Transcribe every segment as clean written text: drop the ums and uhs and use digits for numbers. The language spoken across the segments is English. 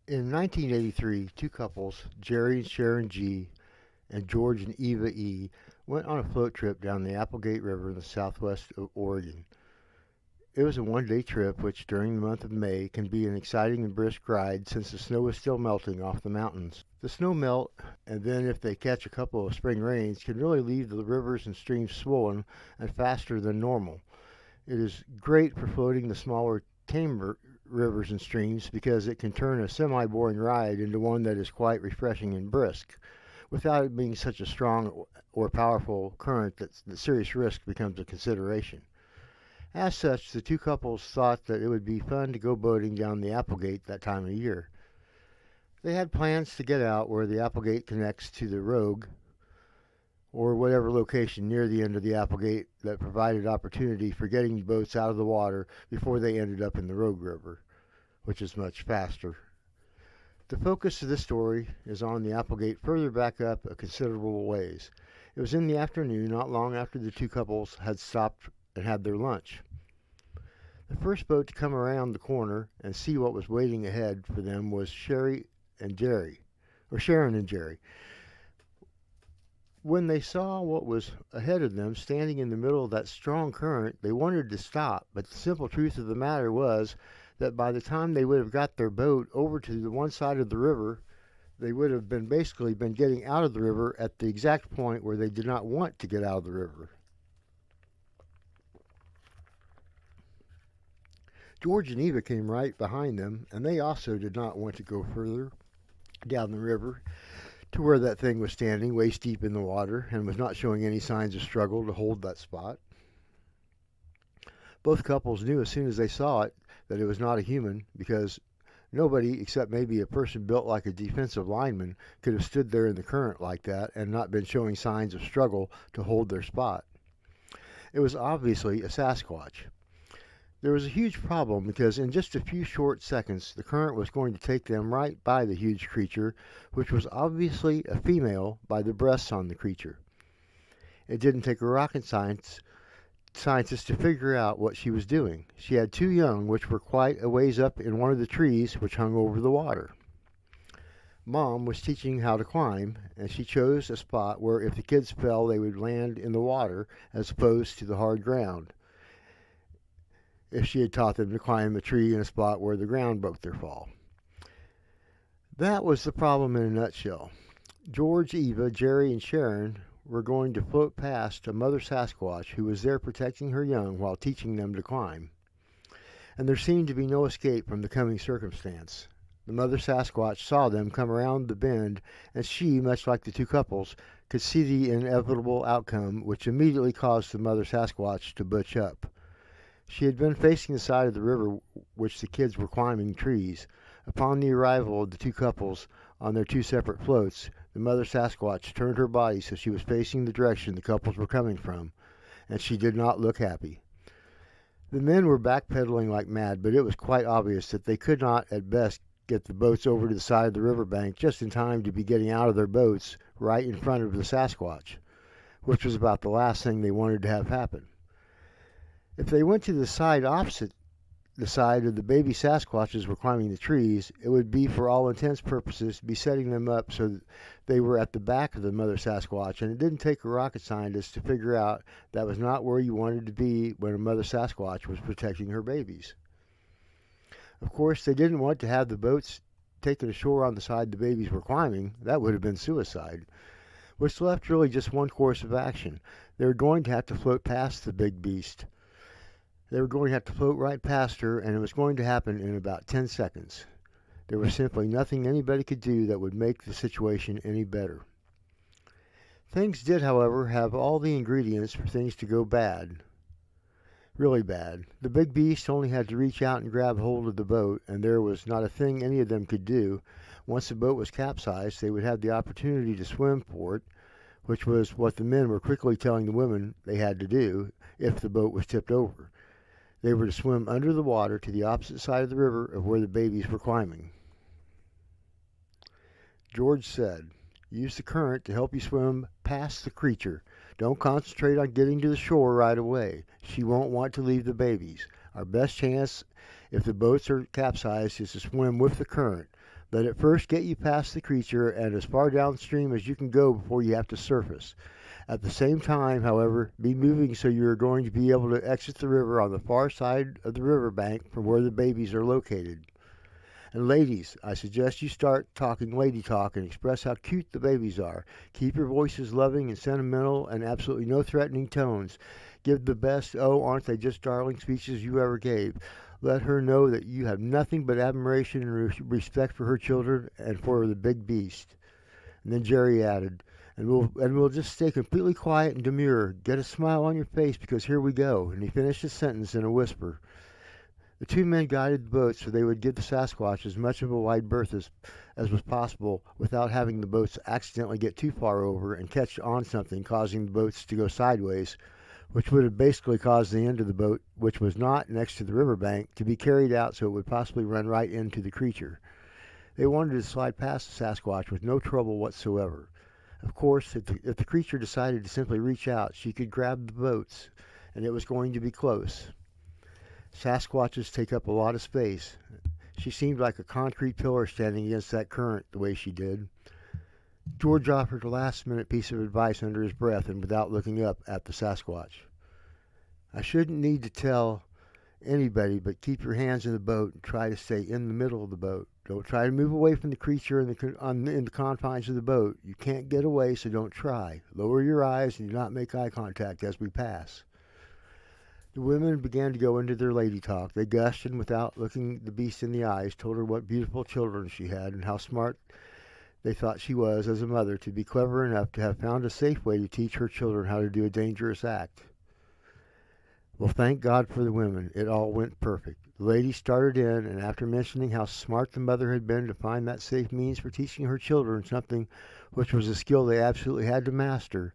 In 1983, two couples, Jerry and Sharon G. and George and Eva E., went on a float trip down the Applegate River in the southwest of Oregon. It was a one-day trip which during the month of May can be an exciting and brisk ride since the snow is still melting off the mountains. The snow melt, and then if they catch a couple of spring rains, can really leave the rivers and streams swollen and faster than normal. It is great for floating the smaller, tamer rivers and streams because it can turn a semi-boring ride into one that is quite refreshing and brisk, without it being such a strong or powerful current that the serious risk becomes a consideration. As such, the two couples thought that it would be fun to go boating down the Applegate that time of year. They had plans to get out where the Applegate connects to the Rogue, or whatever location near the end of the Applegate that provided opportunity for getting boats out of the water before they ended up in the Rogue River, which is much faster. The focus of this story is on the Applegate further back up a considerable ways. It was in the afternoon, not long after the two couples had stopped and had their lunch. The first boat to come around the corner and see what was waiting ahead for them was Sharon and Jerry. When they saw what was ahead of them standing in the middle of that strong current, they wanted to stop, but the simple truth of the matter was that by the time they would have got their boat over to the one side of the river, they would have basically been getting out of the river at the exact point where they did not want to get out of the river. George and Eva came right behind them, and they also did not want to go further down the river to where that thing was standing waist deep in the water and was not showing any signs of struggle to hold that spot. Both couples knew as soon as they saw it that it was not a human, because nobody except maybe a person built like a defensive lineman could have stood there in the current like that and not been showing signs of struggle to hold their spot. It was obviously a Sasquatch. There was a huge problem because in just a few short seconds the current was going to take them right by the huge creature, which was obviously a female by the breasts on the creature. It didn't take a rocket scientist to figure out what she was doing. She had two young, which were quite a ways up in one of the trees which hung over the water. Mom was teaching how to climb, and she chose a spot where if the kids fell they would land in the water as opposed to the hard ground, if she had taught them to climb a tree in a spot where the ground broke their fall. That was the problem in a nutshell. George, Eva, Jerry, and Sharon were going to float past a mother Sasquatch who was there protecting her young while teaching them to climb. And there seemed to be no escape from the coming circumstance. The mother Sasquatch saw them come around the bend, and she, much like the two couples, could see the inevitable outcome, which immediately caused the mother Sasquatch to butch up. She had been facing the side of the river which the kids were climbing trees. Upon the arrival of the two couples on their two separate floats, the mother Sasquatch turned her body so she was facing the direction the couples were coming from, and she did not look happy. The men were backpedaling like mad, but it was quite obvious that they could not, at best, get the boats over to the side of the riverbank just in time to be getting out of their boats right in front of the Sasquatch, which was about the last thing they wanted to have happen. If they went to the side opposite the side of the baby Sasquatches were climbing the trees, it would be for all intents purposes be setting them up so that they were at the back of the mother Sasquatch, and it didn't take a rocket scientist to figure out that was not where you wanted to be when a mother Sasquatch was protecting her babies. Of course, they didn't want to have the boats taken ashore on the side the babies were climbing. That would have been suicide, which left really just one course of action. They were going to have to float past the big beast. They were going to have to float right past her, and it was going to happen in about 10 seconds. There was simply nothing anybody could do that would make the situation any better. Things did, however, have all the ingredients for things to go bad. Really bad. The big beast only had to reach out and grab hold of the boat, and there was not a thing any of them could do. Once the boat was capsized, they would have the opportunity to swim for it, which was what the men were quickly telling the women they had to do if the boat was tipped over. They were to swim under the water to the opposite side of the river of where the babies were climbing. George said, "Use the current to help you swim past the creature. Don't concentrate on getting to the shore right away. She won't want to leave the babies. Our best chance, if the boats are capsized, is to swim with the current. Let it first get you past the creature and as far downstream as you can go before you have to surface. At the same time, however, be moving so you are going to be able to exit the river on the far side of the river bank from where the babies are located. And ladies, I suggest you start talking lady talk and express how cute the babies are. Keep your voices loving and sentimental and absolutely no threatening tones. Give the best, oh, aren't they just darling speeches you ever gave. Let her know that you have nothing but admiration and respect for her children and for the big beast. And then Jerry added, and we'll just stay completely quiet and demure. Get a smile on your face because here we go. And he finished his sentence in a whisper. The two men guided the boat so they would give the Sasquatch as much of a wide berth as was possible without having the boats accidentally get too far over and catch on something, causing the boats to go sideways, which would have basically caused the end of the boat, which was not next to the riverbank, to be carried out so it would possibly run right into the creature. They wanted to slide past the Sasquatch with no trouble whatsoever. Of course, if the creature decided to simply reach out, she could grab the boats, and it was going to be close. Sasquatches take up a lot of space. She seemed like a concrete pillar standing against that current the way she did. George offered a last-minute piece of advice under his breath and without looking up at the Sasquatch. I shouldn't need to tell anybody, but keep your hands in the boat and try to stay in the middle of the boat. Don't try to move away from the creature in the confines of the boat. You can't get away, so don't try. Lower your eyes and do not make eye contact as we pass. The women began to go into their lady talk. They gushed and without looking the beast in the eyes told her what beautiful children she had and how smart they thought she was as a mother to be clever enough to have found a safe way to teach her children how to do a dangerous act. Well, thank God for the women. It all went perfect. The lady started in, and after mentioning how smart the mother had been to find that safe means for teaching her children something which was a skill they absolutely had to master,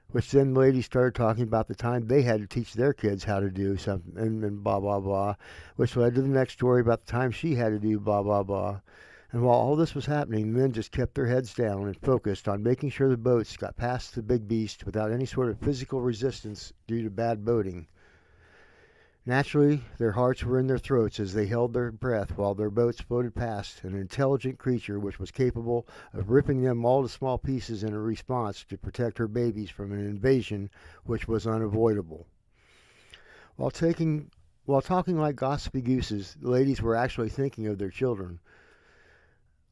which then the lady started talking about the time they had to teach their kids how to do something, and blah, blah, blah, which led to the next story about the time she had to do blah, blah, blah. And while all this was happening, the men just kept their heads down and focused on making sure the boats got past the big beast without any sort of physical resistance due to bad boating. Naturally, their hearts were in their throats as they held their breath while their boats floated past an intelligent creature which was capable of ripping them all to small pieces in a response to protect her babies from an invasion which was unavoidable. While talking like gossipy gooses, the ladies were actually thinking of their children.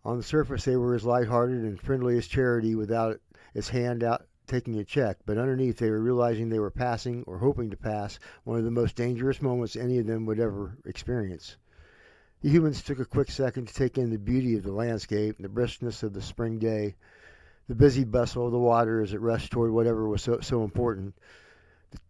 On the surface, they were as light-hearted and friendly as Charity without its hand out taking a check, but underneath they were realizing they were passing, or hoping to pass, one of the most dangerous moments any of them would ever experience. The humans took a quick second to take in the beauty of the landscape and the briskness of the spring day, the busy bustle of the water as it rushed toward whatever was so important,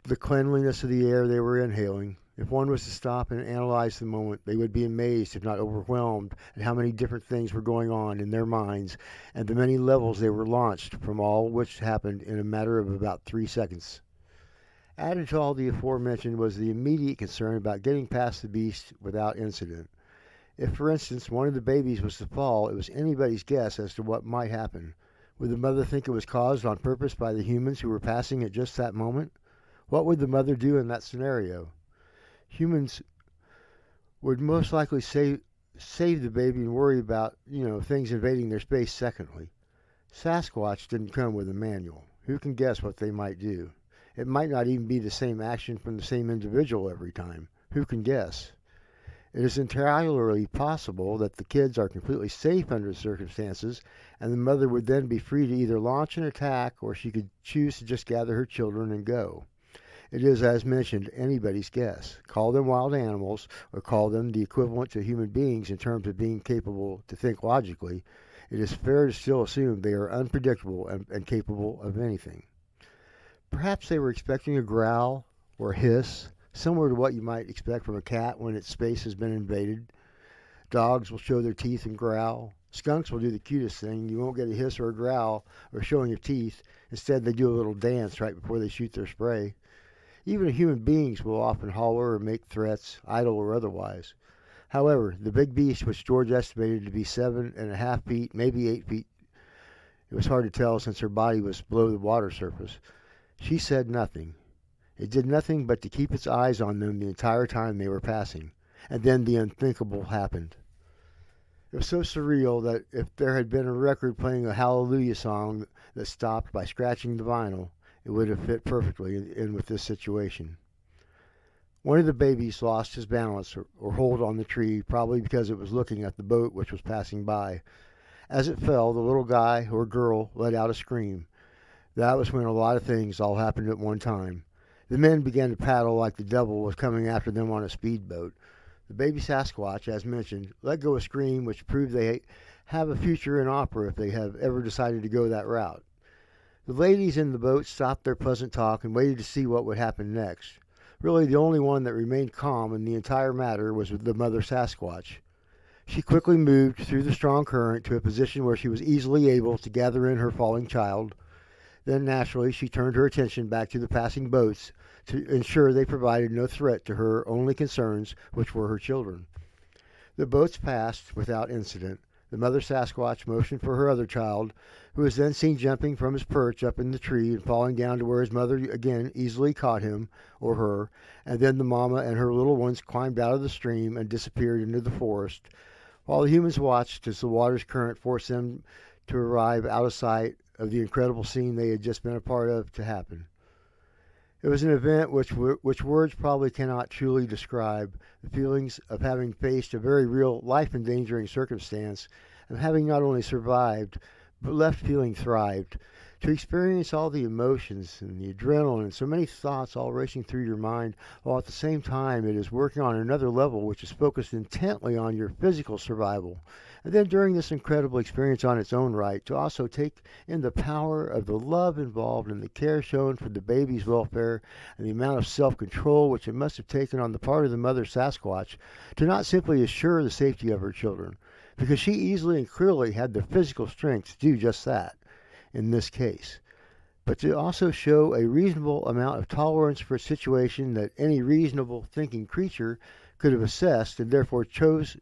the cleanliness of the air they were inhaling. If one was to stop and analyze the moment, they would be amazed, if not overwhelmed, at how many different things were going on in their minds and the many levels they were launched from, all which happened in a matter of about 3 seconds. Added to all the aforementioned was the immediate concern about getting past the beast without incident. If, for instance, one of the babies was to fall, it was anybody's guess as to what might happen. Would the mother think it was caused on purpose by the humans who were passing at just that moment? What would the mother do in that scenario? Humans would most likely save the baby and worry about, things invading their space secondly. Sasquatch didn't come with a manual. Who can guess what they might do? It might not even be the same action from the same individual every time. Who can guess? It is entirely possible that the kids are completely safe under the circumstances, and the mother would then be free to either launch an attack or she could choose to just gather her children and go. It is, as mentioned, anybody's guess. Call them wild animals or call them the equivalent to human beings in terms of being capable to think logically. It is fair to still assume they are unpredictable and capable of anything. Perhaps they were expecting a growl or a hiss, similar to what you might expect from a cat when its space has been invaded. Dogs will show their teeth and growl. Skunks will do the cutest thing. You won't get a hiss or a growl or showing of teeth. Instead, they do a little dance right before they shoot their spray. Even human beings will often holler or make threats, idle or otherwise. However, the big beast, which George estimated to be 7.5 feet, maybe 8 feet, it was hard to tell since her body was below the water surface, she said nothing. It did nothing but to keep its eyes on them the entire time they were passing. And then the unthinkable happened. It was so surreal that if there had been a record playing a hallelujah song that stopped by scratching the vinyl, it would have fit perfectly in with this situation. One of the babies lost his balance or hold on the tree, probably because it was looking at the boat which was passing by. As it fell, the little guy or girl let out a scream. That was when a lot of things all happened at one time. The men began to paddle like the devil was coming after them on a speedboat. The baby Sasquatch, as mentioned, let go a scream which proved they have a future in opera if they have ever decided to go that route. The ladies in the boat stopped their pleasant talk and waited to see what would happen next. Really, the only one that remained calm in the entire matter was the mother Sasquatch. She quickly moved through the strong current to a position where she was easily able to gather in her falling child. Then, naturally, she turned her attention back to the passing boats to ensure they provided no threat to her only concerns, which were her children. The boats passed without incident. The mother Sasquatch motioned for her other child, who was then seen jumping from his perch up in the tree and falling down to where his mother again easily caught him or her, and then the mamma and her little ones climbed out of the stream and disappeared into the forest, while the humans watched as the water's current forced them to arrive out of sight of the incredible scene they had just been a part of to happen. It was an event which words probably cannot truly describe. The feelings of having faced a very real life-endangering circumstance, and having not only survived, but left feeling thrived. To experience all the emotions and the adrenaline and so many thoughts all racing through your mind, while at the same time it is working on another level which is focused intently on your physical survival. And then during this incredible experience on its own right, to also take in the power of the love involved and the care shown for the baby's welfare and the amount of self-control which it must have taken on the part of the mother Sasquatch to not simply assure the safety of her children, because she easily and clearly had the physical strength to do just that in this case, but to also show a reasonable amount of tolerance for a situation that any reasonable thinking creature could have assessed and therefore chose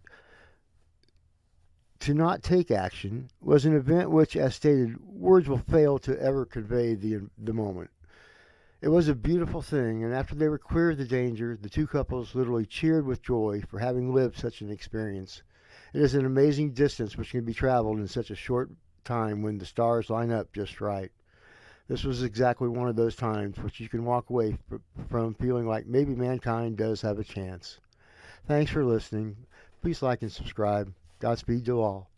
to not take action, was an event which, as stated, words will fail to ever convey the moment. It was a beautiful thing, and after they were clear of the danger, the two couples literally cheered with joy for having lived such an experience. It is an amazing distance which can be traveled in such a short time when the stars line up just right. This was exactly one of those times which you can walk away from feeling like maybe mankind does have a chance. Thanks for listening. Please like and subscribe. Godspeed to all.